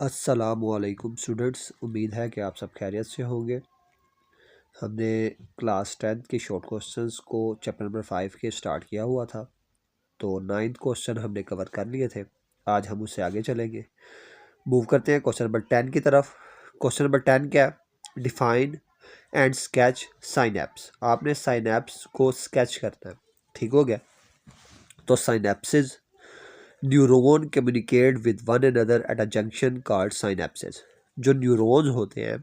अस्सलामुअलैकुम स्टूडेंट्स, उम्मीद है कि आप सब खैरियत से होंगे। हमने क्लास 10th के शॉर्ट क्वेश्चंस को चैप्टर नंबर 5 के स्टार्ट किया हुआ था, तो 9th क्वेश्चन हमने कवर कर लिए थे। आज हम उससे आगे चलेंगे। मूव करते हैं क्वेश्चन नंबर 10 की तरफ। क्वेश्चन नंबर 10 क्या है? Define and sketch synapse. आपने साइनैप्स को स्केच करना है, ठीक हो गया। तो synapses, neuron communicate with one another at a junction called synapses. जो न्यूरॉन्स होते हैं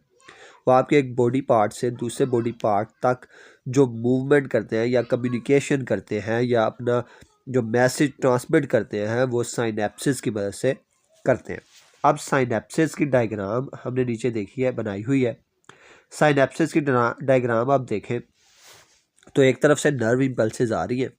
वो आपके एक बॉडी पार्ट से दूसरे बॉडी पार्ट तक जो मूवमेंट करते हैं या कम्युनिकेशन करते हैं या अपना जो मैसेज ट्रांसमिट करते हैं वो साइनैप्सिस की मदद से करते हैं। अब साइनैप्सिस की डायग्राम हमने नीचे देखी है, बनाई हुई है। साइनैप्सिस की डायग्राम आप देखें तो एक तरफ से नर्व इम्पल्सेस आ रही हैं,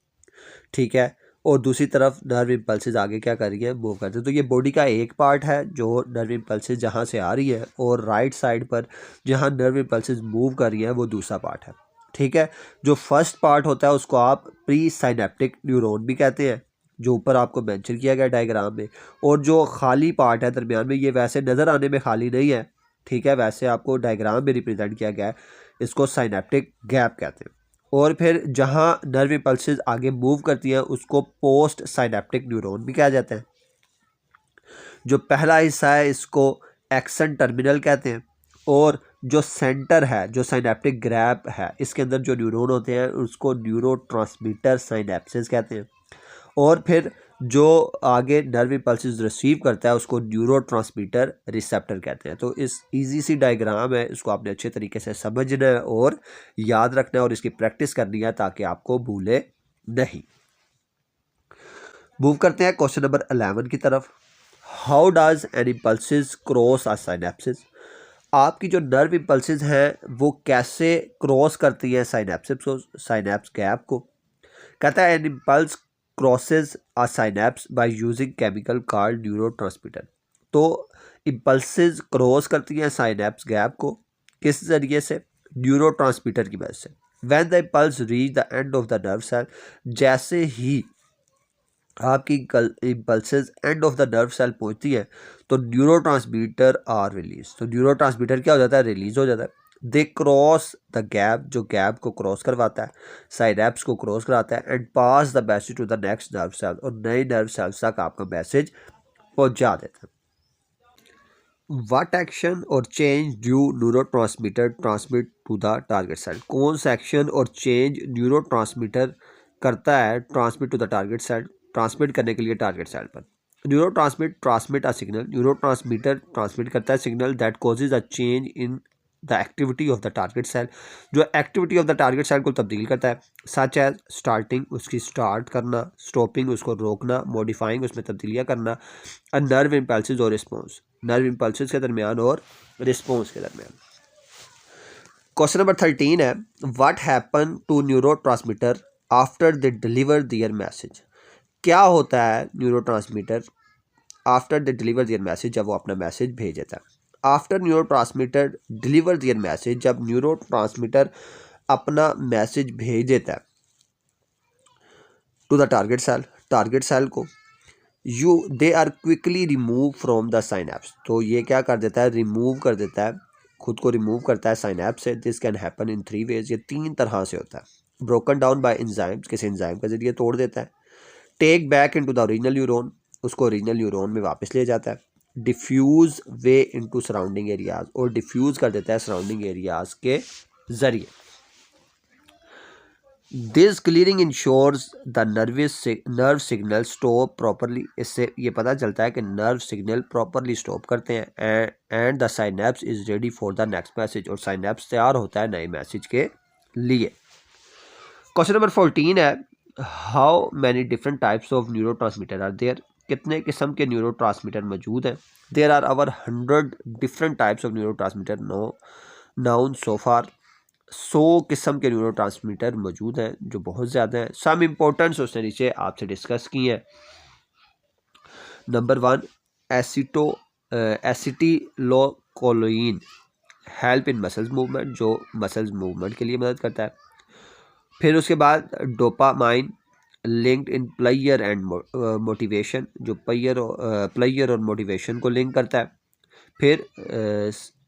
ठीक है, और दूसरी तरफ नर्व इम्पल्सेस आगे क्या कर रही है, मूव करते हैं। तो ये बॉडी का एक पार्ट है जो नर्व इम्पल्सेस जहाँ से आ रही है, और राइट साइड पर जहाँ नर्व इम्पल्सेस मूव कर रही है वो दूसरा पार्ट है, ठीक है। जो फर्स्ट पार्ट होता है उसको आप प्री साइनेप्टिक न्यूरॉन भी कहते हैं, जो ऊपर आपको मेंशन किया गया डायग्राम में। और जो खाली पार्ट है दरमियान में, ये वैसे नज़र आने में खाली नहीं है, ठीक है, वैसे आपको डायग्राम में रिप्रेजेंट किया गया है, इसको साइनेप्टिक गैप कहते हैं। और फिर जहाँ नर्व इम्पल्सेस आगे मूव करती हैं उसको पोस्ट साइनेप्टिक न्यूरॉन भी कहा जाता है। जो पहला हिस्सा है इसको एक्सन टर्मिनल कहते हैं, और जो सेंटर है, जो साइनेप्टिक गैप है, इसके अंदर जो न्यूरॉन होते हैं उसको न्यूरोट्रांसमीटर साइनेप्सिस कहते हैं। और फिर जो आगे नर्व इम्पल्सेस रिसीव करता है उसको न्यूरोट्रांसमीटर रिसेप्टर कहते हैं। तो इस इजी सी डायग्राम है, इसको आपने अच्छे तरीके से समझना है और याद रखना है और इसकी प्रैक्टिस करनी है ताकि आपको भूले नहीं। मूव करते हैं क्वेश्चन नंबर 11 की तरफ। How does an impulses cross a synapses. आपकी जो नर्व इम्पल्सिस हैं वो कैसे क्रॉस करती हैं साइनेप्सिस को, साइनेप्स गैप को। कहता है an impulse crosses a synapse by using chemical called neurotransmitter. तो इम्पल्सिस क्रॉस करती हैं साइनेप्स गैप को किस जरिए से? न्यूरोट्रांसमीटर की मदद से। When the impulse reach the end of the nerve cell, जैसे ही आपकी impulses end of the nerve cell पहुंचती है तो न्यूरोट्रांसमीटर आर रिलीज। तो न्यूरोट्रांसमीटर क्या हो जाता है? रिलीज हो जाता है। दे क्रॉस द गैप, जो गैप को क्रॉस करवाता है, साइनेप्स को क्रॉस कराता है, and pass the message to the next nerve cell, और नए नर्व सेल्स तक आपका मैसेज पहुंचा देता है। व्हाट एक्शन और change due neurotransmitter transmit to the target cell. कौन सा एक्शन और चेंज न्यूरोट्रांसमीटर करता है transmit to the target cell, transmit करने के लिए टारगेट सेल पर। Transmit a signal. Neurotransmitter transmit करता है signal that causes a change in the activity of the target cell, जो activity of the target cell को तब्दील करता है। सच एज स्टार्टिंग, उसकी स्टार्ट करना, स्टॉपिंग, उसको रोकना, मॉडिफाइंग, उसमें तब्दीलियाँ करना, और नर्व इम्पल्सिस और रिस्पॉन्स, नर्व इम्पल्सिस के दरमियान और रिस्पॉन्स के दरमियान। क्वेश्चन नंबर 13 है, what happen to neurotransmitter after they deliver their message. क्या होता है neurotransmitter after they deliver their message, जब वो अपना मैसेज भेज देता है। After neurotransmitter deliver their message, जब न्यूरो ट्रांसमीटर अपना मैसेज भेज देता है टू द टारगेट सेल को, they are quickly remove from the synapse. तो ये क्या कर देता है? रिमूव कर देता है, खुद को रिमूव करता है साइनेप्स से। This can happen in 3 ways, ये 3 तरह से होता है। ब्रोकन डाउन बाय एंजाइम्स, किसी एंजाइम के जरिए तोड़ देता है। Take back into the original neuron, उसको ओरिजिनल न्यूरॉन में वापस ले जाता है। Diffuse way into surrounding areas, और डिफ्यूज कर देता है सराउंडिंग एरियाज के जरिए। This clearing ensures the nerve signal stop properly. इससे ये पता चलता है कि नर्व सिग्नल प्रॉपरली स्टॉप करते हैं, and the synapse is ready for the next message, और साइनेप्स तैयार होता है नए मैसेज के लिए। क्वेश्चन नंबर 14 है, how many different types of neurotransmitter are there. कितने किस्म के न्यूरो ट्रांसमीटर मौजूद हैं? There are over 100 different types of neurotransmitter known so far. 100 किस्म के न्यूरो ट्रांसमीटर मौजूद हैं, जो बहुत ज़्यादा हैं। सम इम्पोर्टेंट्स उसने नीचे आपसे डिस्कस की हैं। Number 1, acetylcholine help in muscles movement, जो मसल्स मूवमेंट के लिए मदद करता है। फिर उसके बाद dopamine linked in player and motivation, जो प्लेयर और मोटिवेशन को लिंक करता है। फिर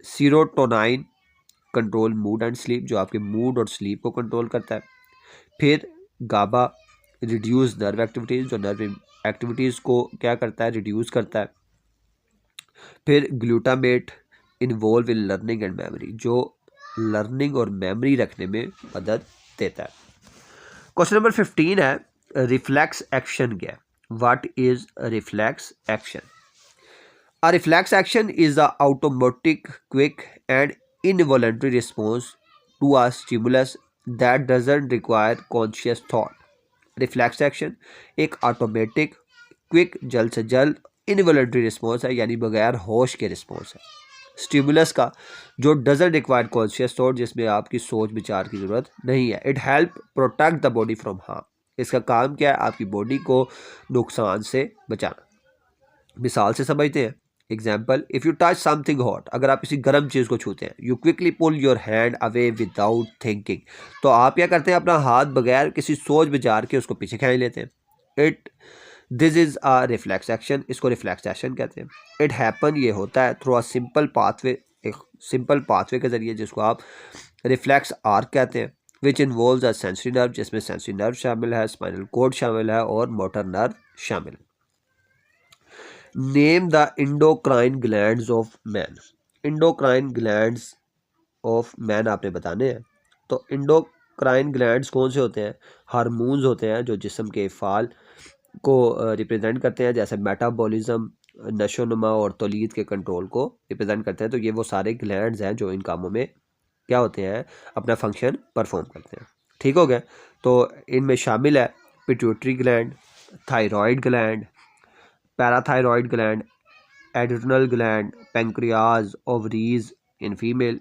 serotonin control mood and sleep, जो आपके मूड और स्लीप को कंट्रोल करता है। फिर गाबा रिड्यूस नर्व एक्टिविटीज़, जो नर्व एक्टिविटीज़ को क्या करता है, रिड्यूस करता है। फिर glutamate involve in learning and memory, जो लर्निंग और मेमोरी रखने में मदद देता है। क्वेश्चन नंबर 15 है, रिफ्लेक्स एक्शन क्या है? What is reflex action? A reflex action is the automatic, quick, and involuntary response to a stimulus that doesn't require conscious thought. Reflex action एक ऑटोमेटिक, क्विक, जल्द से जल्द, इनवॉलंटरी रिस्पॉन्स है, यानी बगैर होश के रिस्पॉन्स है स्टिमुलस का, जो डजंट रिक्वायर कॉन्शियस थॉट, जिसमें आपकी सोच विचार की ज़रूरत नहीं है। It help protect the body from harm. इसका काम क्या है? आपकी बॉडी को नुकसान से बचाना। मिसाल से समझते हैं। Example, if you touch something hot, अगर आप किसी गर्म चीज़ को छूते हैं, you quickly pull your hand away without thinking, तो आप क्या करते हैं? अपना हाथ बगैर किसी सोच विचार के उसको पीछे खींच लेते हैं। This is a reflex action, इसको रिफ्लेक्स एक्शन कहते हैं। इट हैपन, ये होता है थ्रू अ सिंपल पाथवे, एक सिंपल पाथवे के ज़रिए, जिसको आप रिफ्लेक्स आर्क कहते हैं, which involves a sensory nerve, जिसमें सेंसरी नर्व शामिल है, स्पाइनल कॉर्ड शामिल है और मोटर नर्व शामिल है। Name the endocrine glands of man. Endocrine glands of man आपने बताने हैं। तो इंडोक्राइन ग्लैंड्स कौन से होते हैं? हार्मोन्स होते हैं जो जिस्म के फ़ाल को रिप्रेजेंट करते हैं, जैसे मेटाबॉलिज्म, नशोनुमा और तौलीद के कंट्रोल को रिप्रेजेंट करते हैं। तो ये वो सारे ग्लैंड्स हैं जो इन कामों में क्या होते हैं, अपना फंक्शन परफॉर्म करते हैं। ठीक हो गया? तो इनमें शामिल है pituitary gland, thyroid gland, parathyroid gland, adrenal gland, pancreas, ovaries in female,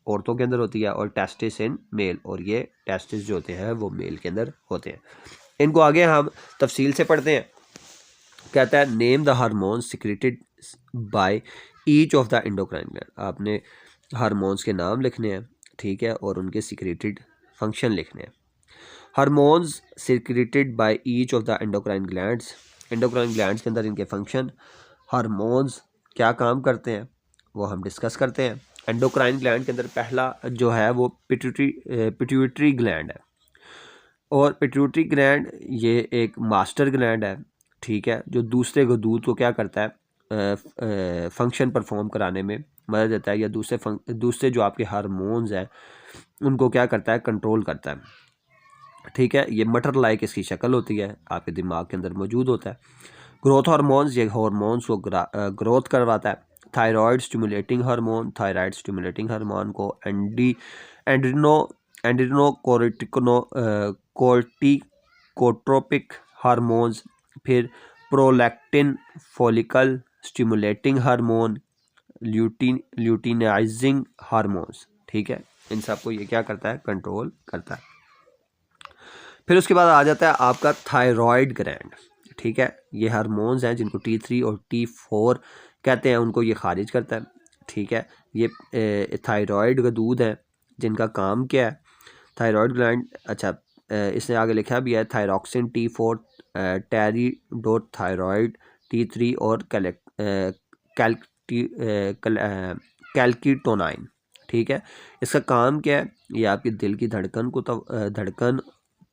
औरतों के अंदर होती है, और टेस्टिस इन मेल, और ये टेस्टिस जो होते हैं वो मेल के अंदर होते हैं। इनको आगे हम तफसील से पढ़ते हैं। कहता है, name the hormones secreted by each of the endocrine gland. आपने हार्मोन्स के नाम लिखने हैं, ठीक है, और उनके सिक्रेटेड फंक्शन लिखने हैं। Hormones secreted by each of the endocrine glands, endocrine glands के अंदर इनके फंक्शन, हार्मोन्स क्या काम करते हैं, वो हम डिस्कस करते हैं। एंडोक्राइन ग्लैंड के अंदर पहला जो है वो पिट्यूटरी ग्लैंड है, और पिट्यूटरी ग्लैंड ये एक मास्टर ग्लैंड है, ठीक है, जो दूसरे गदूद को क्या करता है, फंक्शन परफॉर्म कराने में मदद देता है, या दूसरे जो आपके हार्मोन्स हैं उनको क्या करता है, कंट्रोल करता है। ठीक है, ये मटर लाइक इसकी शक्ल होती है, आपके दिमाग के अंदर मौजूद होता है। ग्रोथ हार्मोन्स, ये हार्मोन्स को ग्रोथ करवाता है। Thyroid stimulating hormone, thyroid stimulating hormone को कोर्टिकोट्रोपिक हार्मोन्स, फिर prolactin follicle stimulating hormone, luteinising hormones, ठीक है, इन सबको ये क्या करता है, कंट्रोल करता है। फिर उसके बाद आ जाता है आपका थायराइड ग्लैंड, ठीक है, ये हार्मोन्स हैं जिनको T3 और T4 कहते हैं, उनको ये खारिज करता है। ठीक है, ये थायराइड गदूद हैं जिनका काम क्या है, थायराइड ग्लैंड। अच्छा, इसने आगे लिखा भी है थायरॉक्सिन T4, टेरिडोथायराइड T3 और कैल्किटोनाइन। ठीक है, इसका काम क्या है, ये आपकी दिल की धड़कन को धड़कन,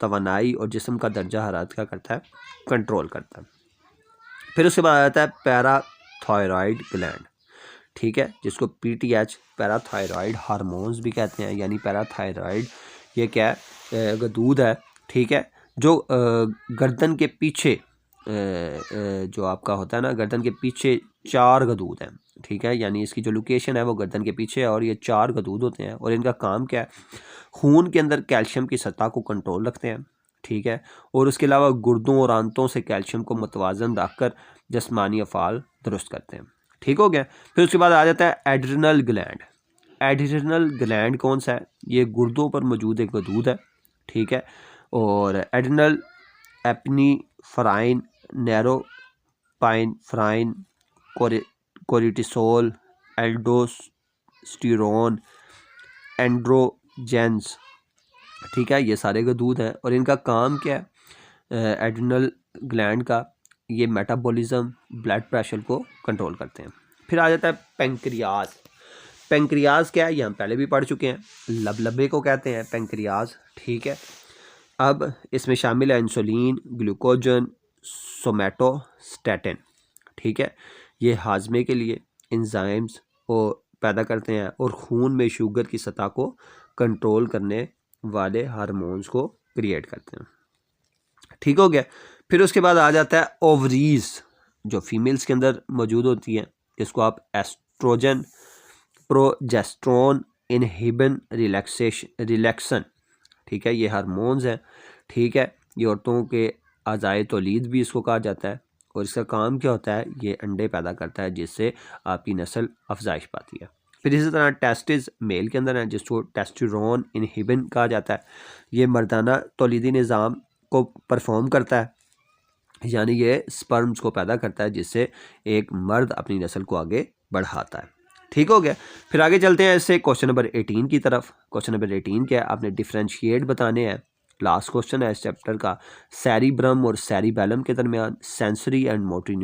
तवानाई और जिस्म का दर्जा हरारत का करता है, कंट्रोल करता है। फिर उसके बाद आता है पैराथायरॉयड ग्लैंड, ठीक है, जिसको PTH पैराथायरॉयड हार्मोन्स भी कहते हैं, यानी पैराथायरॉयड ये क्या है, गदूद है, ठीक है, जो गर्दन के पीछे जो आपका होता है ना, गर्दन के पीछे 4 गदूद हैं, ठीक है, यानी इसकी जो लोकेशन है वो गर्दन के पीछे है, और ये 4 गदूद होते हैं, और इनका काम क्या है, खून के अंदर कैल्शियम की सतह को कंट्रोल रखते हैं, ठीक है, और उसके अलावा गुर्दों और आंतों से कैल्शियम को मुतवाज़न रखकर जिस्मानी अफ़ाल दुरुस्त करते हैं। ठीक हो गया। फिर उसके बाद आ जाता है एड्रिनल ग्लैंड। एड्रिनल ग्लैंड कौन सा है, ये गुर्दों पर मौजूद एक गदूद है, ठीक है, और adrenal epinephrine, norepinephrine, cortisol, aldosterone, androgens, ठीक है, ये सारे गदूद हैं, और इनका काम क्या है, एड्रिनल ग्लैंड का, ये मेटाबॉलिज्म, ब्लड प्रेशर को कंट्रोल करते हैं। फिर आ जाता है पेंक्रियाज। पेंक्रियाज क्या है, ये हम पहले भी पढ़ चुके हैं, लबलबे को कहते हैं पेंक्रियाज, ठीक है। अब इसमें शामिल है इंसुलिन, ग्लूकोजन, सोमेटोस्टेटिन, ठीक है। ये हाजमे के लिए एंजाइम्स को पैदा करते हैं और खून में शुगर की सतह को कंट्रोल करने वाले हार्मोन्स को क्रिएट करते हैं, ठीक हो गया। फिर उसके बाद आ जाता है ओवरीज, जो फीमेल्स के अंदर मौजूद होती हैं, जिसको आप एस्ट्रोजन, प्रोजेस्ट्रॉन, इनहिबिन, रिलैक्सन, ठीक है, ये हार्मोन्स हैं, ठीक है। ये औरतों के अज़ाए तौलीद भी इसको कहा जाता है और इसका काम क्या होता है, ये अंडे पैदा करता है जिससे आपकी नस्ल अफजाइश पाती है। फिर इसी तरह टेस्टिस मेल के अंदर है, जिसको टेस्टोस्टेरोन इनहिबिन कहा जाता है। ये मर्दाना तौलीदी निज़ाम को परफॉर्म करता है, यानी ये स्पर्म्स को पैदा करता है जिससे एक मर्द अपनी नस्ल को आगे बढ़ाता है, ठीक हो गया। फिर आगे चलते हैं इससे क्वेश्चन नंबर 18 की तरफ। क्वेश्चन नंबर 18 क्या है, आपने डिफरेंशिएट बताने हैं, लास्ट क्वेश्चन है इस चैप्टर का, सेरिब्रम और सेरिबेलम के दरमियान, सेंसरी एंड मोटर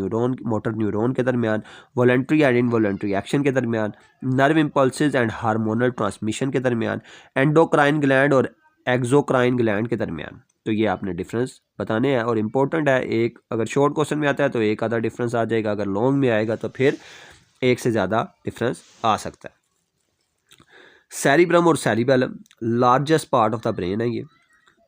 न्यूरॉन के दरमियान, वॉलंटरी एंड इनवॉलंटरी एक्शन के दरमियान, nerve impulses and hormonal transmission के दरमियान, एंडोक्राइन ग्लैंड और एक्सोक्राइन ग्लैंड के दरमियान। तो ये आपने डिफरेंस बताने हैं और इम्पोर्टेंट है, एक अगर शॉर्ट क्वेश्चन में आता है तो एक आधा डिफरेंस आ जाएगा, अगर लॉन्ग में आएगा तो फिर एक से ज़्यादा डिफरेंस आ सकता है। सेरिब्रम और cerebellum largest part of the brain है ये,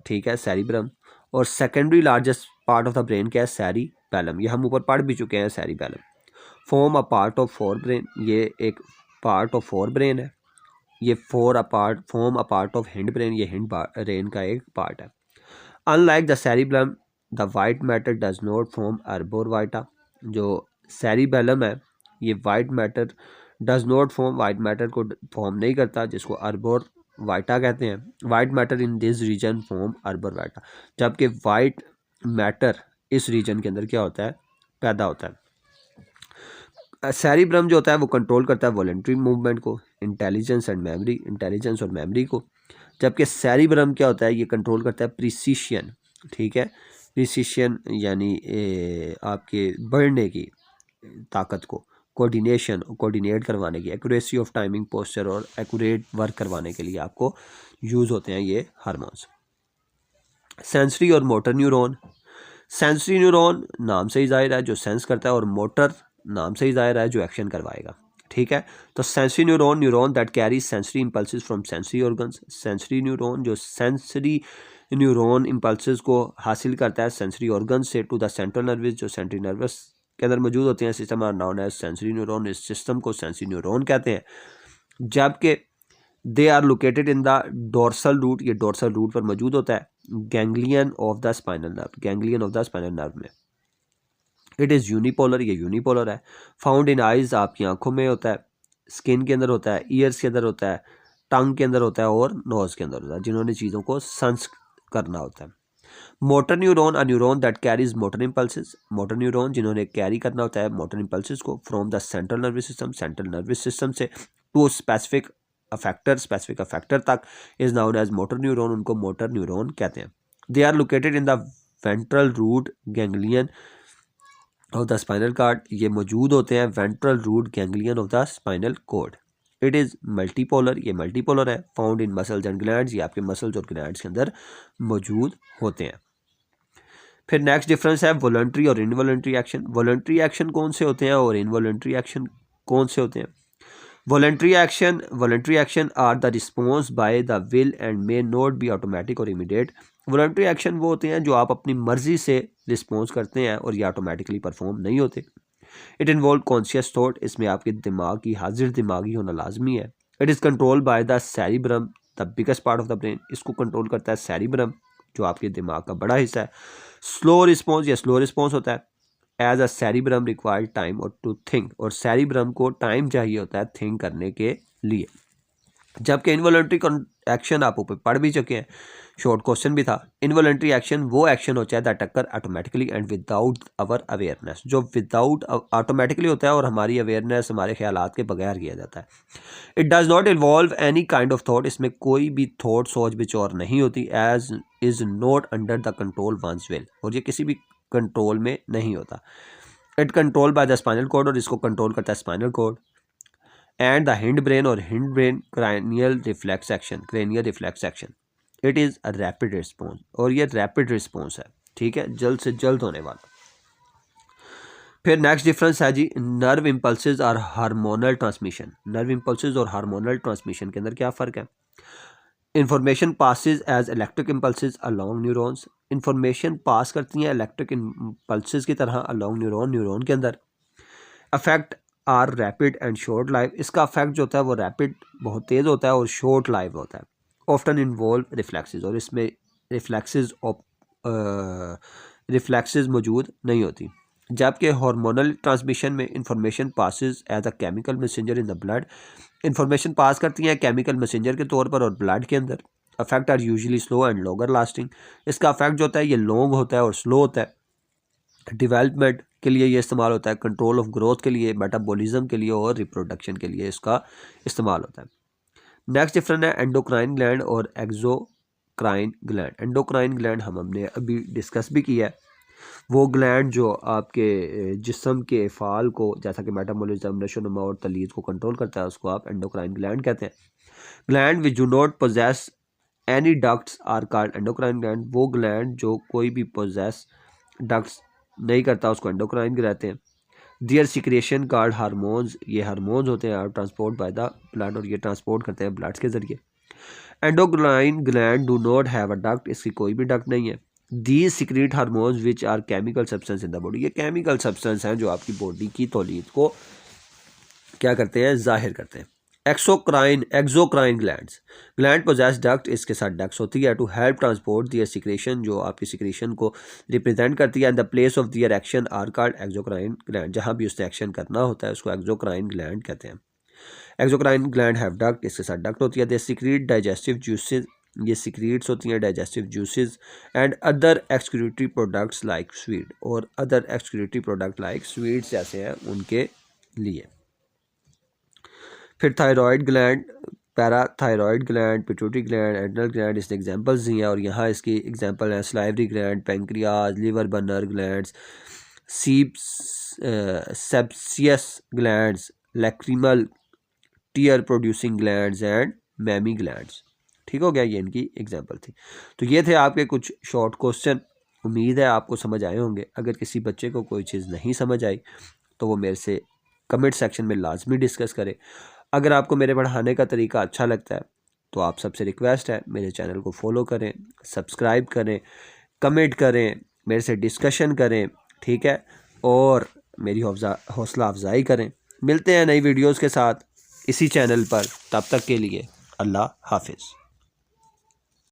ठीक है, सेरिब्रम। और secondary largest part of the brain क्या है, सेरिबेलम, ये हम ऊपर पढ़ भी चुके हैं। Cerebellum form a part of forebrain, ये एक पार्ट ऑफ फोर ब्रेन है। ये form a part of hindbrain, ये हिंड ब्रेन का एक पार्ट है। Unlike the cerebellum the white matter does not form arbor vitae, जो cerebellum है ये white matter does not form, white matter को फॉर्म नहीं करता, जिसको अर्बोर वाइटा कहते हैं। White matter in this region form arbor वाइटा, जबकि वाइट मैटर इस रीजन के अंदर क्या होता है, पैदा होता है। सेरिब्रम जो होता है वो कंट्रोल करता है वॉलंटरी मूवमेंट को, इंटेलिजेंस और मेमोरी को, जबकि सेरिब्रम क्या होता है, ये कंट्रोल करता है प्रिसिशन, ठीक है, प्रिसिशन यानी आपके बढ़ने की ताकत को, कोऑर्डिनेट करवाने की, एक्यूरेसी ऑफ टाइमिंग, पोस्चर और एक्यूरेट वर्क करवाने के लिए आपको यूज़ होते हैं ये हार्मोन्स। सेंसरी और मोटर न्यूरॉन, सेंसरी न्यूरॉन नाम से ही जाहिर है जो सेंस करता है, और मोटर नाम से ही जाहिर है जो एक्शन करवाएगा, ठीक है। तो sensory neuron that carry sensory impulses from sensory organs, sensory neuron जो सेंसरी न्यूरॉन इम्पल्सेस को हासिल करता है सेंसरी ऑर्गन से टू द सेंट्रल नर्वस, जो सेंट्रल नर्वस के अंदर मौजूद होते हैं, system are known as sensory neuron, इस सिस्टम को सेंसरी न्यूरॉन कहते हैं। जबकि they are located in the dorsal root, ये डोर्सल रूट पर मौजूद होता है, ganglion of the spinal nerve में। इट इज़ यूनिपोलर, ये यूनिपोलर है। फाउंड इन आइज, आपकी आंखों में होता है, स्किन के अंदर होता है, ईयर्स के अंदर होता है, टंग के अंदर होता है और नोज के अंदर होता है, जिन्होंने चीज़ों को सेंस करना होता है। Motor neuron, a neuron that carries motor impulses, motor neuron जिन्होंने कैरी करना होता है मोटर इम्पल्सेस को from the central nervous system से टू स्पेसिफिक अफेक्टर तक, is known as motor neuron, उनको मोटर न्यूरॉन कहते हैं। They are located in the ventral root ganglion of the spinal cord, ये मौजूद होते हैं ventral root ganglion of the spinal cord. It is multipolar, ये multipolar है। Found in muscles and glands, ये आपके मसल्स और ग्लैंड्स के अंदर मौजूद होते हैं। फिर नेक्स्ट डिफरेंस है वॉलंटरी और इनवॉलंटरी एक्शन। वॉलंटरी एक्शन कौन से होते हैं और इनवॉलंटरी एक्शन कौन से होते हैं। Voluntary action are the response by the will and may not be automatic और इमीडिएट। वॉलंटरी एक्शन वो होते हैं जो आप अपनी मर्जी से रिस्पॉन्स करते हैं और ये ऑटोमेटिकली परफॉर्म नहीं होते। इट इन्वॉल्व कॉन्शियस थॉट, इसमें आपके दिमाग की हाजिर दिमागी होना लाजमी है। It is control by the cerebrum the biggest part of the brain, इसको कंट्रोल करता है सेरिब्रम जो आपके दिमाग का बड़ा हिस्सा है। स्लो रिस्पॉन्स होता है as a cerebrum required time और टू थिंक, और सेरिब्रम को टाइम चाहिए होता है थिंक करने के लिए। जबकि इनवॉलंटरी एक्शन आप ऊपर पढ़ भी चुके हैं, शॉर्ट क्वेश्चन भी था। इनवॉलंटरी एक्शन वो एक्शन होता है that occur automatically and without our awareness, जो विदाउट ऑटोमेटिकली होता है और हमारी अवेयरनेस हमारे ख्यालात के बगैर किया जाता है। It does not involve any kind of thought, इसमें कोई भी थॉट सोच विचार नहीं होती। As is not under the control one's will, और ये किसी भी कंट्रोल में नहीं होता। It control by the spinal cord, और इसको कंट्रोल करता है spinal cord. And the hindbrain और hindbrain cranial reflex action, cranial reflex action, it is a rapid response, और ये रैपिड रिस्पॉन्स है, ठीक है, जल्द से जल्द होने वाला। फिर नेक्स्ट डिफरेंस है जी, नर्व इम्पल्सेस और हार्मोनल ट्रांसमिशन। नर्व इम्पल्सेस और हार्मोनल ट्रांसमिशन के अंदर क्या फ़र्क है? Information passes as electric impulses along neurons, information pass करती हैं इलेक्ट्रिक इम्पल्सेस की तरह अलोंग न्यूरॉन के अंदर। Affect our rapid and short life, इसका अफेक्ट जो होता है वो रैपिड बहुत तेज़ होता है और शॉर्ट लाइफ होता है। ऑफ्टन इन्वॉल्व रिफ्लेक्सेस, और इसमें रिफ्लेक्सेस मौजूद नहीं होती। जबकि हार्मोनल ट्रांसमिशन में information passes as a chemical messenger in the blood, information pass करती हैं केमिकल मैसेंजर के तौर पर और ब्लड के अंदर। Affect our usually slow and longer lasting, इसका अफेक्ट जो होता है ये लॉन्ग होता है और स्लो होता है। डेवलपमेंट के लिए ये इस्तेमाल होता है, कंट्रोल ऑफ ग्रोथ के लिए, मेटाबॉलिज्म के लिए और रिप्रोडक्शन के लिए इसका इस्तेमाल होता है। नेक्स्ट डिफरेंस है एंडोक्राइन ग्लैंड और एक्सोक्राइन ग्लैंड। एंडोक्राइन ग्लैंड हमने अभी डिस्कस भी किया है, वो ग्लैंड जो आपके जिस्म के फ़ाल को, जैसा कि मेटाबॉलिज्म, नशोनुमा और तलीद को कंट्रोल करता है, उसको आप एंडोक्राइन ग्लैंड कहते हैं। Gland which do not possess any ducts are called endocrine gland, वो ग्लैंड जो कोई भी पोजेस डक्ट्स नहीं करता उसको एंडोक्राइन कहते हैं। दियर सिक्रेशन कॉल्ड हार्मोन्स, ये हार्मोन्स होते हैं are transport by the blood, और ये ट्रांसपोर्ट करते हैं ब्लड के ज़रिए। Endocrine gland do not have a duct, इसकी कोई भी डक्ट नहीं है। These secrete hormones which are chemical substance in the body, ये केमिकल सब्सटेंस हैं जो आपकी बॉडी की तौलीद को क्या करते हैं, जाहिर करते हैं। एक्सोक्राइन ग्लैंड पोजेस डक्ट, इसके साथ डक्ट्स होती है to help transport their secretion, जो आपकी सिक्रेशन को रिप्रेजेंट करती है। And the place of their action are called exocrine gland, जहाँ भी उसने एक्शन करना होता है उसको एक्सोक्राइन ग्लैंड कहते हैं। एक्सोक्राइन ग्लैंड हैव डक्ट, इसके साथ डक्ट होती है। दे सिक्रीट डाइजेस्टिव जूसेस, ये सिक्रीट्स होती हैं digestive juices and other excretory products like sweat, और other excretory product like sweats जैसे हैं उनके लिए। फिर thyroid gland, parathyroid gland, pituitary gland, adrenal gland, इसने एग्जांपल्स दी हैं, और यहाँ इसकी एग्जांपल हैं salivary gland, pancreas, liver Brunner glands, sebaceous glands, lacrimal tear producing glands and mammary glands. ठीक हो गया, ये इनकी एग्जांपल थी। तो ये थे आपके कुछ शॉर्ट क्वेश्चन, उम्मीद है आपको समझ आए होंगे। अगर किसी बच्चे को कोई चीज़ नहीं समझ आई तो वो मेरे से कमेंट सेक्शन में लाजमी डिस्कस करे। अगर आपको मेरे पढ़ाने का तरीका अच्छा लगता है तो आप सबसे रिक्वेस्ट है मेरे चैनल को फॉलो करें, सब्सक्राइब करें, कमेंट करें, मेरे से डिस्कशन करें, ठीक है, और मेरी हौसला अफजाई करें। मिलते हैं नई वीडियोज़ के साथ इसी चैनल पर, तब तक के लिए अल्लाह हाफिज़।